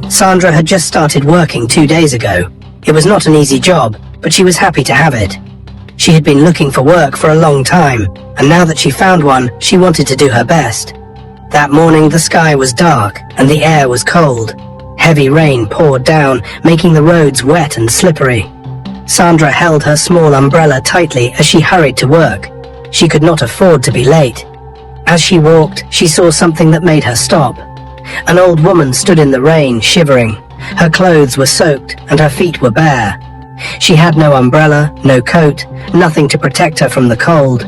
Sandra had just started working 2 days ago. It was not an easy job, but she was happy to have it. She had been looking for work for a long time, and now that she found one, she wanted to do her best. That morning the sky was dark, and the air was cold. Heavy rain poured down, making the roads wet and slippery. Sandra held her small umbrella tightly as she hurried to work. She could not afford to be late. As she walked, she saw something that made her stop. An old woman stood in the rain, shivering. Her clothes were soaked, and her feet were bare. She had no umbrella, no coat, nothing to protect her from the cold.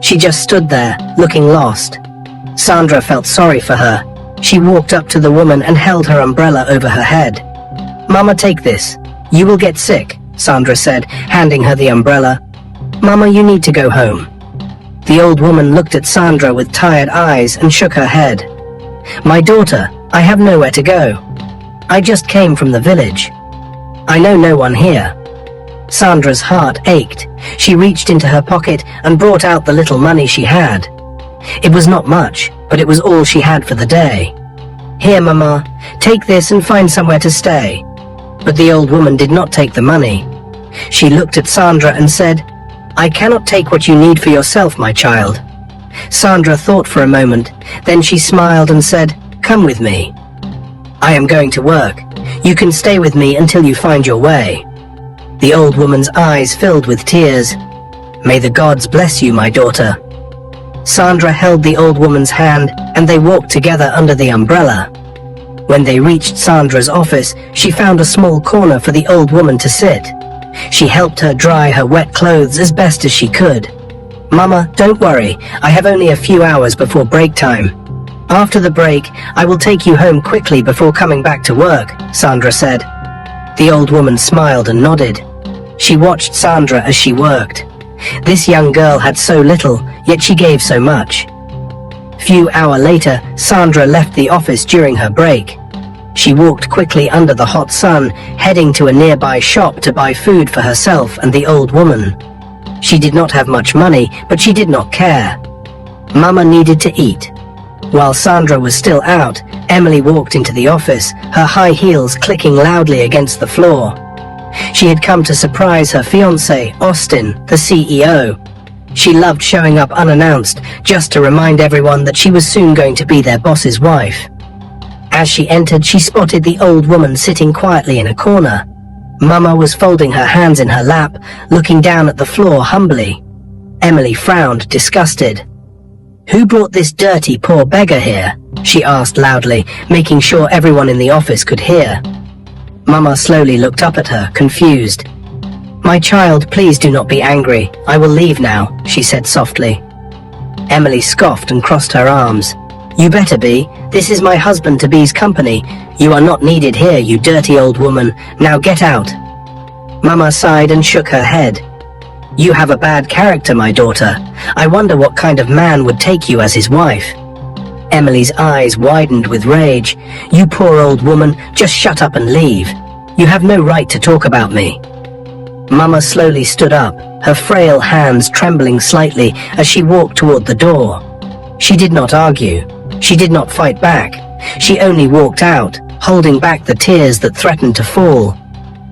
She just stood there, looking lost. Sandra felt sorry for her. She walked up to the woman and held her umbrella over her head. "Mama, take this. You will get sick," Sandra said, handing her the umbrella. "Mama, you need to go home." The old woman looked at Sandra with tired eyes and shook her head. "My daughter, I have nowhere to go. I just came from the village. I know no one here." Sandra's heart ached. She reached into her pocket and brought out the little money she had. It was not much, but it was all she had for the day. "Here, Mama, take this and find somewhere to stay." But the old woman did not take the money. She looked at Sandra and said, "I cannot take what you need for yourself, my child." Sandra thought for a moment, then she smiled and said, "Come with me. I am going to work. You can stay with me until you find your way." The old woman's eyes filled with tears. "May the gods bless you, my daughter." Sandra held the old woman's hand, and they walked together under the umbrella. When they reached Sandra's office, she found a small corner for the old woman to sit. She helped her dry her wet clothes as best as she could. "Mama, don't worry. I have only a few hours before break time. After the break, I will take you home quickly before coming back to work," Sandra said. The old woman smiled and nodded. She watched Sandra as she worked. This young girl had so little, yet she gave so much. Few hours later, Sandra left the office during her break. She walked quickly under the hot sun, heading to a nearby shop to buy food for herself and the old woman. She did not have much money, but she did not care. Mama needed to eat. While Sandra was still out, Emily walked into the office, her high heels clicking loudly against the floor. She had come to surprise her fiancé, Austin, the CEO. She loved showing up unannounced, just to remind everyone that she was soon going to be their boss's wife. As she entered, she spotted the old woman sitting quietly in a corner. Mama was folding her hands in her lap, looking down at the floor humbly. Emily frowned, disgusted. "Who brought this dirty, poor beggar here?" she asked loudly, making sure everyone in the office could hear. Mama slowly looked up at her, confused. "My child, please do not be angry. I will leave now," she said softly. Emily scoffed and crossed her arms. "You better be. This is my husband-to-be's company. You are not needed here, you dirty old woman. Now get out." Mama sighed and shook her head. "You have a bad character, my daughter. I wonder what kind of man would take you as his wife." Emily's eyes widened with rage. "You poor old woman, just shut up and leave. You have no right to talk about me." Mama slowly stood up, her frail hands trembling slightly as she walked toward the door. She did not argue. She did not fight back. She only walked out, holding back the tears that threatened to fall.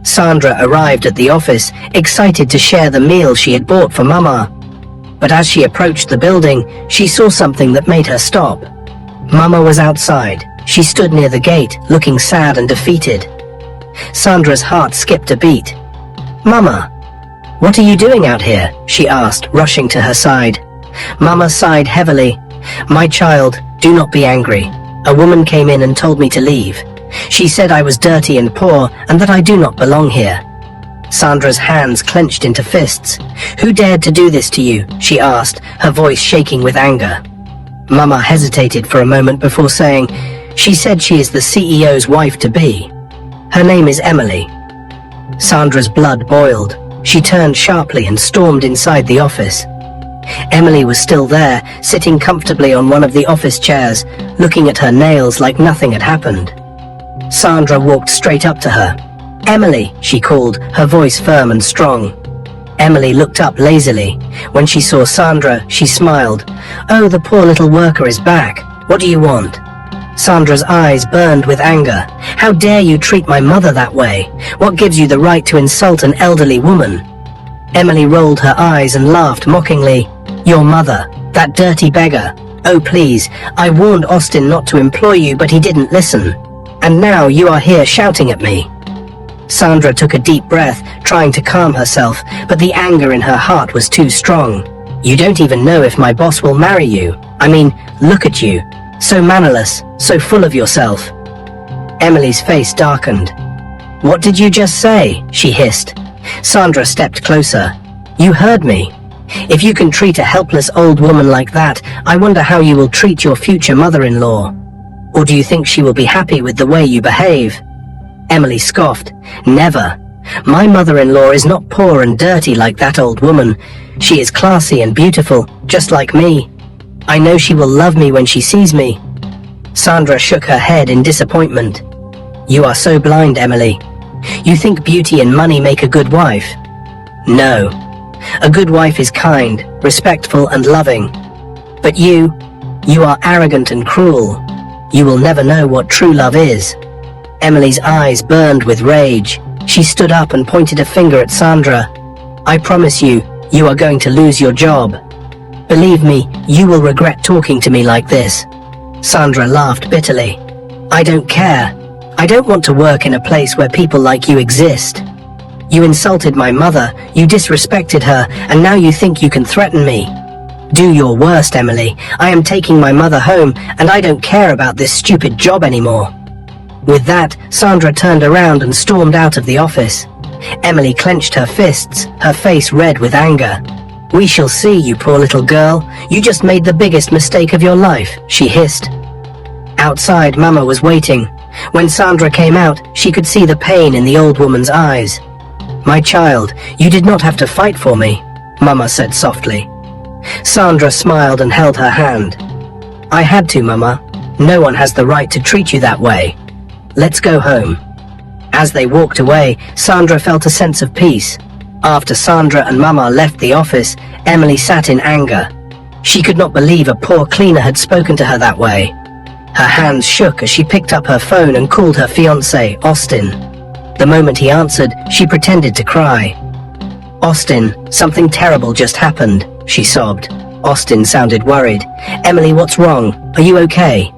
Sandra arrived at the office, excited to share the meal she had bought for Mama. But as she approached the building, she saw something that made her stop. Mama was outside. She stood near the gate, looking sad and defeated. Sandra's heart skipped a beat. "Mama, what are you doing out here?" she asked, rushing to her side. Mama sighed heavily. "My child, do not be angry. A woman came in and told me to leave. She said I was dirty and poor and that I do not belong here." Sandra's hands clenched into fists. "Who dared to do this to you?" she asked, her voice shaking with anger. Mama hesitated for a moment before saying, "She said she is the CEO's wife-to-be. Her name is Emily." Sandra's blood boiled. She turned sharply and stormed inside the office. Emily was still there, sitting comfortably on one of the office chairs, looking at her nails like nothing had happened. Sandra walked straight up to her. "Emily," she called, her voice firm and strong. Emily looked up lazily. When she saw Sandra, she smiled. "Oh, the poor little worker is back. What do you want?" Sandra's eyes burned with anger. How dare you treat my mother that way? What gives you the right to insult an elderly woman?" Emily rolled her eyes and laughed mockingly. "Your mother, that dirty beggar. Oh please, I warned Austin not to employ you, but he didn't listen. And now you are here shouting at me." Sandra took a deep breath, trying to calm herself, but the anger in her heart was too strong. "You don't even know if my boss will marry you. I mean, look at you. So mannerless, so full of yourself." Emily's face darkened. "What did you just say?" she hissed. Sandra stepped closer. "You heard me. If you can treat a helpless old woman like that, I wonder how you will treat your future mother-in-law. Or do you think she will be happy with the way you behave?" Emily scoffed. "Never. My mother-in-law is not poor and dirty like that old woman. She is classy and beautiful, just like me. I know she will love me when she sees me." Sandra shook her head in disappointment. "You are so blind, Emily. You think beauty and money make a good wife? No. A good wife is kind, respectful and loving. But you are arrogant and cruel. You will never know what true love is." Emily's eyes burned with rage. She stood up and pointed a finger at Sandra. "I promise you, you are going to lose your job. Believe me, you will regret talking to me like this." Sandra laughed bitterly. "I don't care. I don't want to work in a place where people like you exist. You insulted my mother, you disrespected her, and now you think you can threaten me. Do your worst, Emily. I am taking my mother home, and I don't care about this stupid job anymore." With that, Sandra turned around and stormed out of the office. Emily clenched her fists, her face red with anger. "We shall see, you poor little girl. You just made the biggest mistake of your life," she hissed. Outside, Mama was waiting. When Sandra came out, she could see the pain in the old woman's eyes. "My child, you did not have to fight for me," Mama said softly. Sandra smiled and held her hand. "I had to, Mama. No one has the right to treat you that way. Let's go home." As they walked away, Sandra felt a sense of peace. After Sandra and Mama left the office, Emily sat in anger. She could not believe a poor cleaner had spoken to her that way. Her hands shook as she picked up her phone and called her fiancé, Austin. The moment he answered, she pretended to cry. "Austin, something terrible just happened," she sobbed. Austin sounded worried. "Emily, what's wrong? Are you okay?"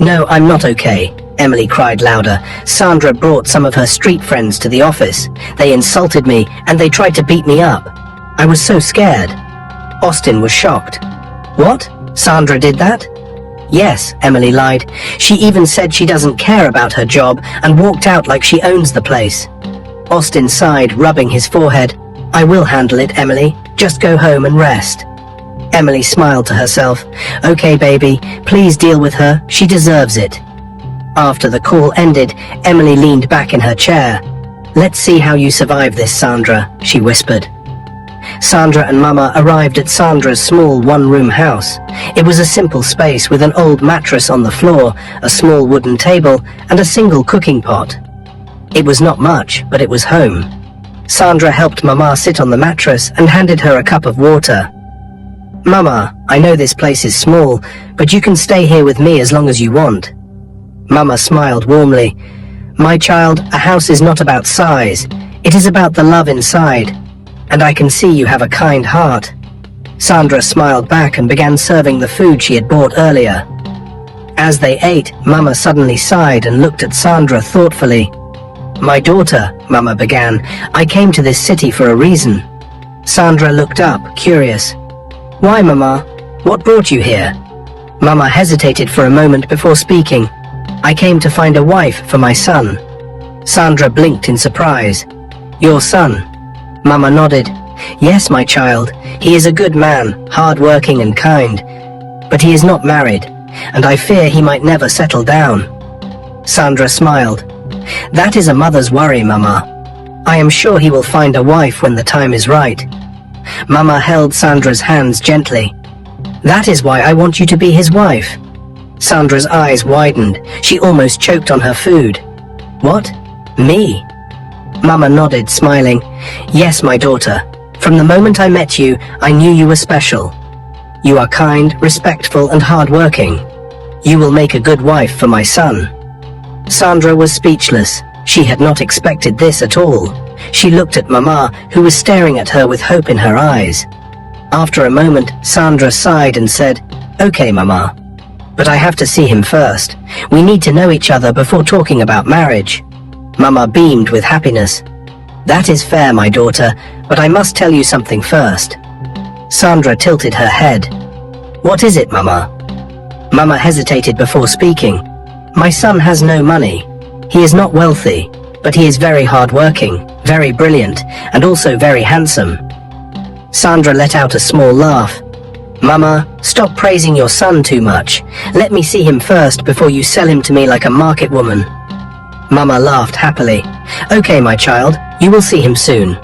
"No, I'm not okay," Emily cried louder. "Sandra brought some of her street friends to the office. They insulted me and they tried to beat me up. I was so scared." Austin was shocked. "What? Sandra did that?" "Yes," Emily lied. "She even said she doesn't care about her job and walked out like she owns the place." Austin sighed, rubbing his forehead. "I will handle it, Emily. Just go home and rest." Emily smiled to herself. "Okay, baby, please deal with her. She deserves it." After the call ended, Emily leaned back in her chair. "Let's see how you survive this, Sandra," she whispered. Sandra and Mama arrived at Sandra's small one-room house. It was a simple space with an old mattress on the floor, a small wooden table, and a single cooking pot. It was not much, but it was home. Sandra helped Mama sit on the mattress and handed her a cup of water. "Mama, I know this place is small, but you can stay here with me as long as you want." Mama smiled warmly. "My child, a house is not about size. It is about the love inside. And I can see you have a kind heart." Sandra smiled back and began serving the food she had bought earlier. As they ate, Mama suddenly sighed and looked at Sandra thoughtfully. "My daughter," Mama began, "I came to this city for a reason." Sandra looked up, curious. "Why, Mama? What brought you here?" Mama hesitated for a moment before speaking. "I came to find a wife for my son." Sandra blinked in surprise. "Your son?" Mama nodded. "Yes, my child. He is a good man, hard-working and kind. But he is not married, and I fear he might never settle down." Sandra smiled. "That is a mother's worry, Mama. I am sure he will find a wife when the time is right." Mama held Sandra's hands gently. "That is why I want you to be his wife." Sandra's eyes widened. She almost choked on her food. "What? Me?" Mama nodded, smiling. "Yes, my daughter. From the moment I met you, I knew you were special. You are kind, respectful, and hard-working. You will make a good wife for my son." Sandra was speechless. She had not expected this at all. She looked at Mama, who was staring at her with hope in her eyes. After a moment, Sandra sighed and said, "Okay, Mama. But I have to see him first. We need to know each other before talking about marriage." Mama beamed with happiness. "That is fair, my daughter, but I must tell you something first." Sandra tilted her head. "What is it, Mama?" Mama hesitated before speaking. "My son has no money. He is not wealthy, but he is very hardworking, very brilliant, and also very handsome." Sandra let out a small laugh. "Mama, stop praising your son too much. Let me see him first before you sell him to me like a market woman." Mama laughed happily. "Okay, my child, you will see him soon."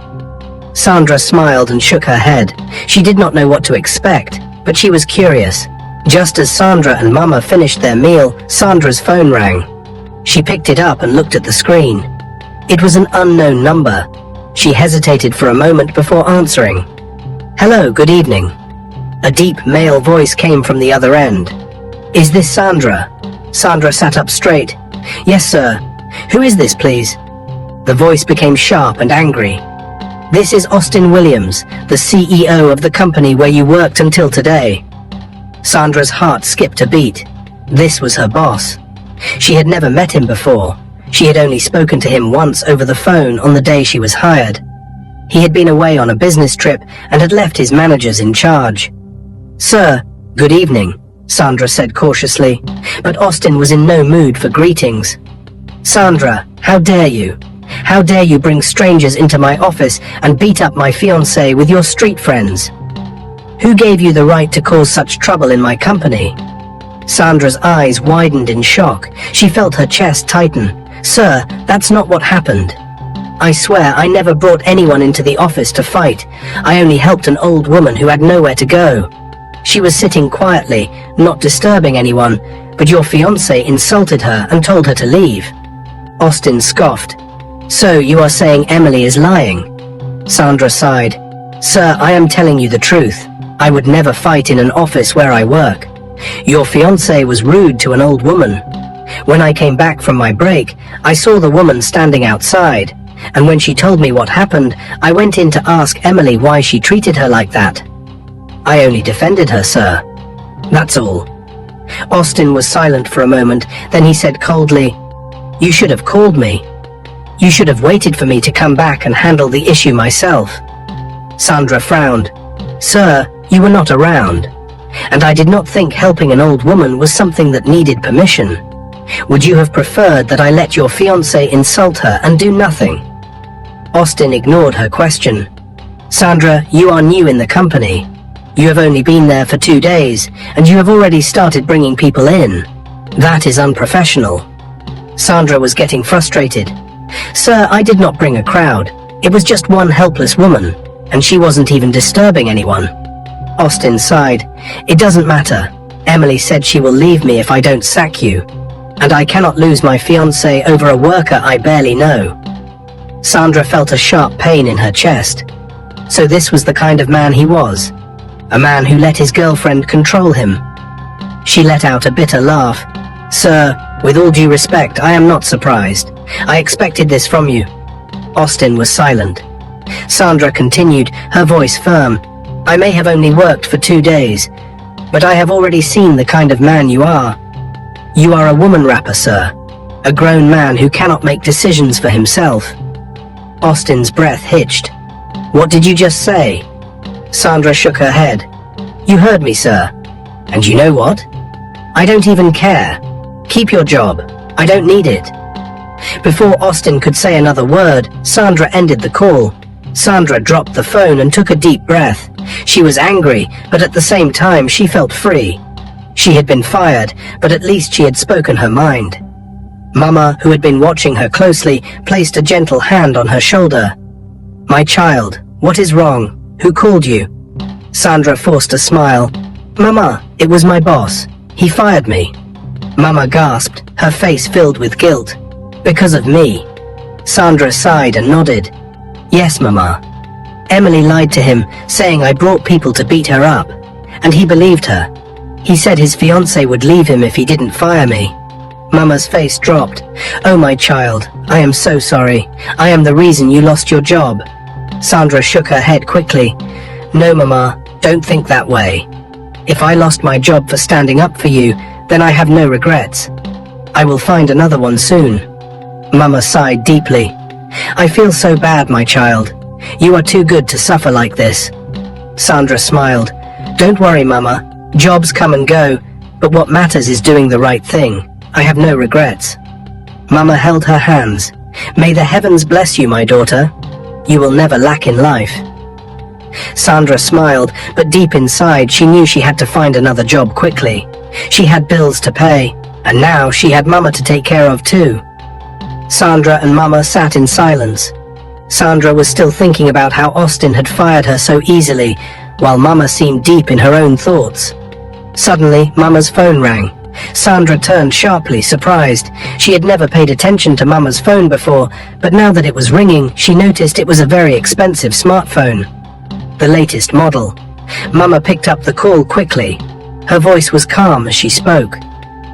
Sandra smiled and shook her head. She did not know what to expect, but she was curious. Just as Sandra and Mama finished their meal, Sandra's phone rang. She picked it up and looked at the screen. It was an unknown number. She hesitated for a moment before answering. "Hello, good evening." A deep male voice came from the other end. "Is this Sandra?" Sandra sat up straight. "Yes, sir. Who is this, please?" The voice became sharp and angry. "This is Austin Williams, the CEO of the company where you worked until today." Sandra's heart skipped a beat. This was her boss. She had never met him before. She had only spoken to him once over the phone on the day she was hired. He had been away on a business trip and had left his managers in charge. "Sir, good evening," Sandra said cautiously, but Austin was in no mood for greetings. "Sandra, how dare you? How dare you bring strangers into my office and beat up my fiancé with your street friends? Who gave you the right to cause such trouble in my company?" Sandra's eyes widened in shock. She felt her chest tighten. "Sir, that's not what happened. I swear I never brought anyone into the office to fight. I only helped an old woman who had nowhere to go. She was sitting quietly, not disturbing anyone, but your fiancé insulted her and told her to leave." Austin scoffed. "So you are saying Emily is lying?" Sandra sighed. "Sir, I am telling you the truth. I would never fight in an office where I work. Your fiancé was rude to an old woman. When I came back from my break, I saw the woman standing outside, and when she told me what happened, I went in to ask Emily why she treated her like that. I only defended her, sir. That's all." Austin was silent for a moment, then he said coldly, "You should have called me. You should have waited for me to come back and handle the issue myself." Sandra frowned. "Sir, you were not around, and I did not think helping an old woman was something that needed permission. Would you have preferred that I let your fiancé insult her and do nothing?" Austin ignored her question. "Sandra, you are new in the company. You have only been there for 2 days, and you have already started bringing people in. That is unprofessional." Sandra was getting frustrated. "Sir, I did not bring a crowd. It was just one helpless woman, and she wasn't even disturbing anyone." Austin sighed. "It doesn't matter. Emily said she will leave me if I don't sack you, and I cannot lose my fiancé over a worker I barely know." Sandra felt a sharp pain in her chest. So this was the kind of man he was. A man who let his girlfriend control him. She let out a bitter laugh. "Sir, with all due respect, I am not surprised. I expected this from you." Austin was silent. Sandra continued, her voice firm. "I may have only worked for 2 days, but I have already seen the kind of man you are. You are a woman rapper, sir. A grown man who cannot make decisions for himself." Austin's breath hitched. "What did you just say?" Sandra shook her head. "You heard me, sir. And you know what? I don't even care. Keep your job. I don't need it." Before Austin could say another word, Sandra ended the call. Sandra dropped the phone and took a deep breath. She was angry, but at the same time she felt free. She had been fired, but at least she had spoken her mind. Mama, who had been watching her closely, placed a gentle hand on her shoulder. "My child, what is wrong? Who called you?" Sandra forced a smile. "Mama, it was my boss. He fired me." Mama gasped, her face filled with guilt. "Because of me?" Sandra sighed and nodded. "Yes, Mama. Emily lied to him, saying I brought people to beat her up, and he believed her. He said his fiancé would leave him if he didn't fire me. Mama's face dropped. "Oh, my child, I am so sorry. I am the reason you lost your job." Sandra shook her head quickly. "No, Mama, don't think that way. If I lost my job for standing up for you, then I have no regrets. I will find another one soon." Mama sighed deeply. "I feel so bad, my child. You are too good to suffer like this." Sandra smiled. "Don't worry, Mama. Jobs come and go, but what matters is doing the right thing. I have no regrets." Mama held her hands. "May the heavens bless you, my daughter. You will never lack in life." Sandra smiled, but deep inside she knew she had to find another job quickly. She had bills to pay, and now she had Mama to take care of too. Sandra and Mama sat in silence. Sandra was still thinking about how Austin had fired her so easily, while Mama seemed deep in her own thoughts. Suddenly, Mama's phone rang. Sandra turned sharply, surprised. She had never paid attention to Mama's phone before, but now that it was ringing, she noticed it was a very expensive smartphone. The latest model. Mama picked up the call quickly. Her voice was calm as she spoke.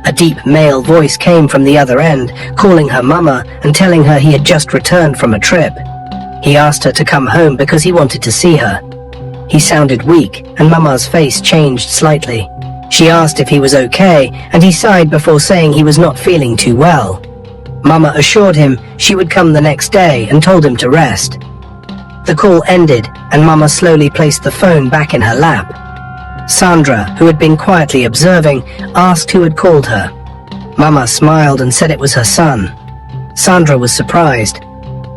A deep male voice came from the other end, calling her Mama and telling her he had just returned from a trip. He asked her to come home because he wanted to see her. He sounded weak, and Mama's face changed slightly. She asked if he was okay, and he sighed before saying he was not feeling too well. Mama assured him she would come the next day and told him to rest. The call ended, and Mama slowly placed the phone back in her lap. Sandra, who had been quietly observing, asked who had called her. Mama smiled and said it was her son. Sandra was surprised.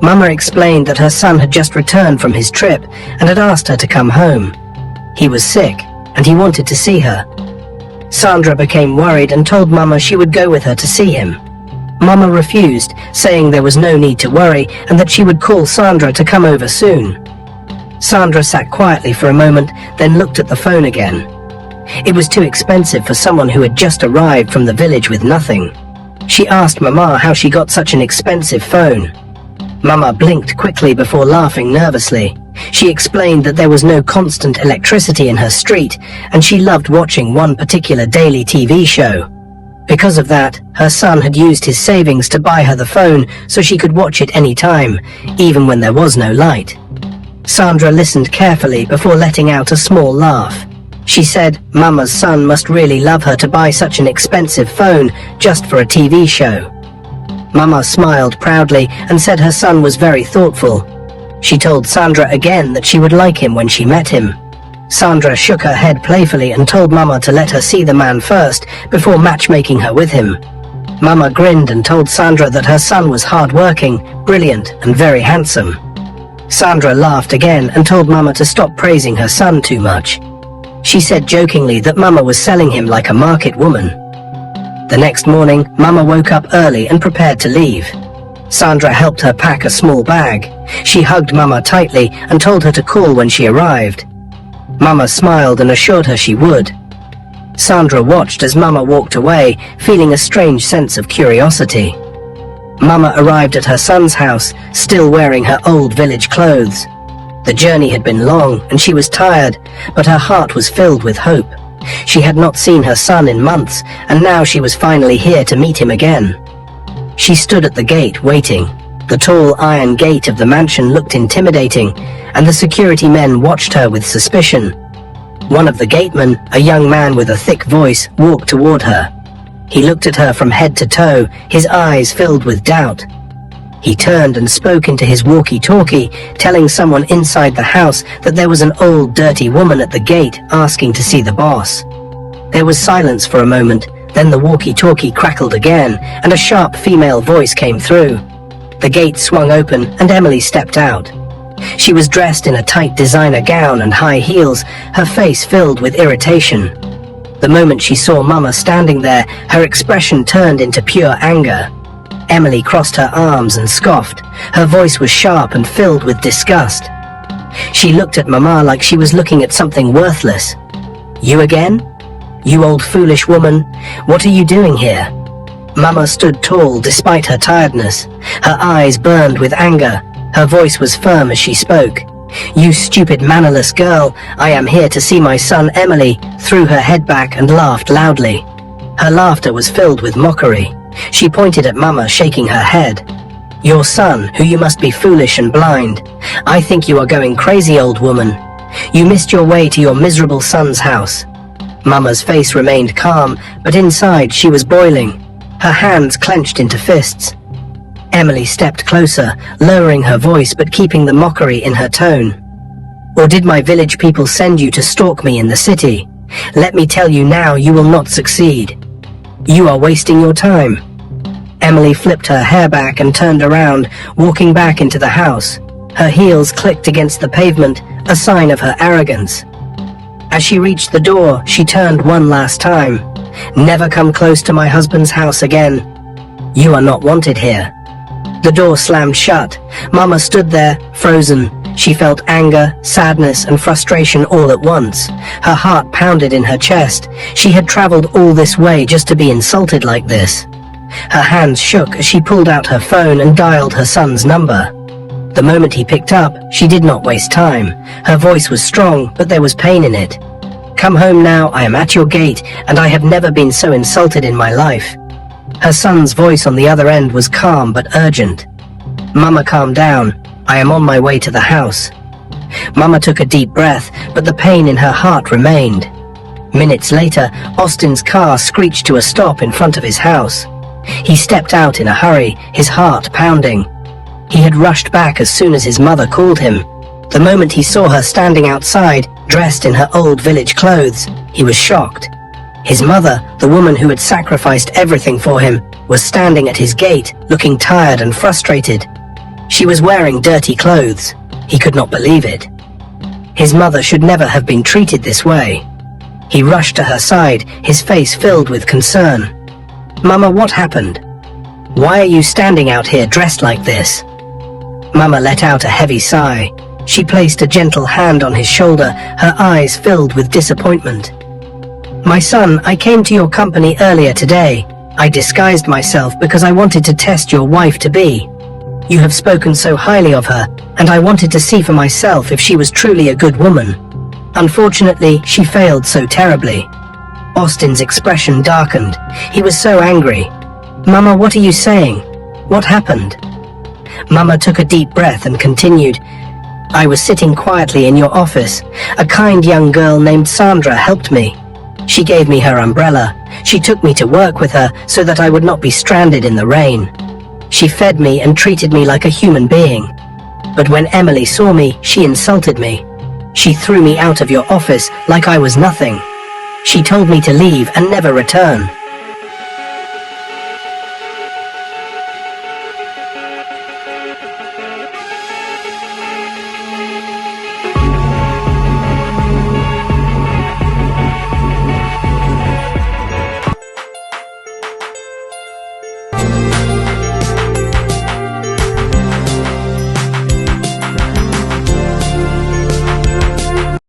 Mama explained that her son had just returned from his trip and had asked her to come home. He was sick, and he wanted to see her. Sandra became worried and told Mama she would go with her to see him. Mama refused, saying there was no need to worry and that she would call Sandra to come over soon. Sandra sat quietly for a moment, then looked at the phone again. It was too expensive for someone who had just arrived from the village with nothing. She asked Mama how she got such an expensive phone. Mama blinked quickly before laughing nervously. She explained that there was no constant electricity in her street, and she loved watching one particular daily TV show. Because of that, her son had used his savings to buy her the phone so she could watch it any time, even when there was no light. Sandra listened carefully before letting out a small laugh. She said Mama's son must really love her to buy such an expensive phone just for a TV show. Mama smiled proudly and said her son was very thoughtful. She told Sandra again that she would like him when she met him. Sandra shook her head playfully and told Mama to let her see the man first before matchmaking her with him. Mama grinned and told Sandra that her son was hard-working, brilliant, and very handsome. Sandra laughed again and told Mama to stop praising her son too much. She said jokingly that Mama was selling him like a market woman. The next morning, Mama woke up early and prepared to leave. Sandra helped her pack a small bag. She hugged Mama tightly and told her to call when she arrived. Mama smiled and assured her she would. Sandra watched as Mama walked away, feeling a strange sense of curiosity. Mama arrived at her son's house, still wearing her old village clothes. The journey had been long and she was tired, but her heart was filled with hope. She had not seen her son in months, and now she was finally here to meet him again. She stood at the gate waiting. The tall iron gate of the mansion looked intimidating, and the security men watched her with suspicion. One of the gatemen, a young man with a thick voice, walked toward her. He looked at her from head to toe, his eyes filled with doubt. He turned and spoke into his walkie-talkie, telling someone inside the house that there was an old, dirty woman at the gate asking to see the boss. There was silence for a moment, then the walkie-talkie crackled again, and a sharp female voice came through. The gate swung open, and Emily stepped out. She was dressed in a tight designer gown and high heels, her face filled with irritation. The moment she saw Mama standing there, her expression turned into pure anger. Emily crossed her arms and scoffed. Her voice was sharp and filled with disgust. She looked at Mama like she was looking at something worthless. "You again? You old foolish woman, what are you doing here?" Mama stood tall despite her tiredness. Her eyes burned with anger. Her voice was firm as she spoke. "You stupid mannerless girl, I am here to see my son." Emily threw her head back and laughed loudly. Her laughter was filled with mockery. She pointed at Mama, shaking her head. "Your son, who you must be foolish and blind. I think you are going crazy, old woman. You missed your way to your miserable son's house." Mama's face remained calm, but inside she was boiling, her hands clenched into fists. Emily stepped closer, lowering her voice but keeping the mockery in her tone. "Or did my village people send you to stalk me in the city? Let me tell you now, you will not succeed. You are wasting your time." Emily flipped her hair back and turned around, walking back into the house. Her heels clicked against the pavement, a sign of her arrogance. As she reached the door, she turned one last time. "Never come close to my husband's house again. You are not wanted here." The door slammed shut. Mama stood there, frozen. She felt anger, sadness, and frustration all at once. Her heart pounded in her chest. She had traveled all this way just to be insulted like this. Her hands shook as she pulled out her phone and dialed her son's number. The moment he picked up, she did not waste time. Her voice was strong, but there was pain in it. "Come home now, I am at your gate, and I have never been so insulted in my life." Her son's voice on the other end was calm but urgent. "Mama, calm down. I am on my way to the house." Mama took a deep breath, but the pain in her heart remained. Minutes later, Austin's car screeched to a stop in front of his house. He stepped out in a hurry, his heart pounding. He had rushed back as soon as his mother called him. The moment he saw her standing outside, dressed in her old village clothes, he was shocked. His mother, the woman who had sacrificed everything for him, was standing at his gate, looking tired and frustrated. She was wearing dirty clothes. He could not believe it. His mother should never have been treated this way. He rushed to her side, his face filled with concern. "Mama, what happened? Why are you standing out here dressed like this?" Mama let out a heavy sigh. She placed a gentle hand on his shoulder, her eyes filled with disappointment. "My son, I came to your company earlier today. I disguised myself because I wanted to test your wife-to-be. You have spoken so highly of her, and I wanted to see for myself if she was truly a good woman. Unfortunately, she failed so terribly." Austin's expression darkened. He was so angry. "Mama, what are you saying? What happened?" Mama took a deep breath and continued, "I was sitting quietly in your office. A kind young girl named Sandra helped me. She gave me her umbrella. She took me to work with her so that I would not be stranded in the rain. She fed me and treated me like a human being. But when Emily saw me, she insulted me. She threw me out of your office like I was nothing. She told me to leave and never return.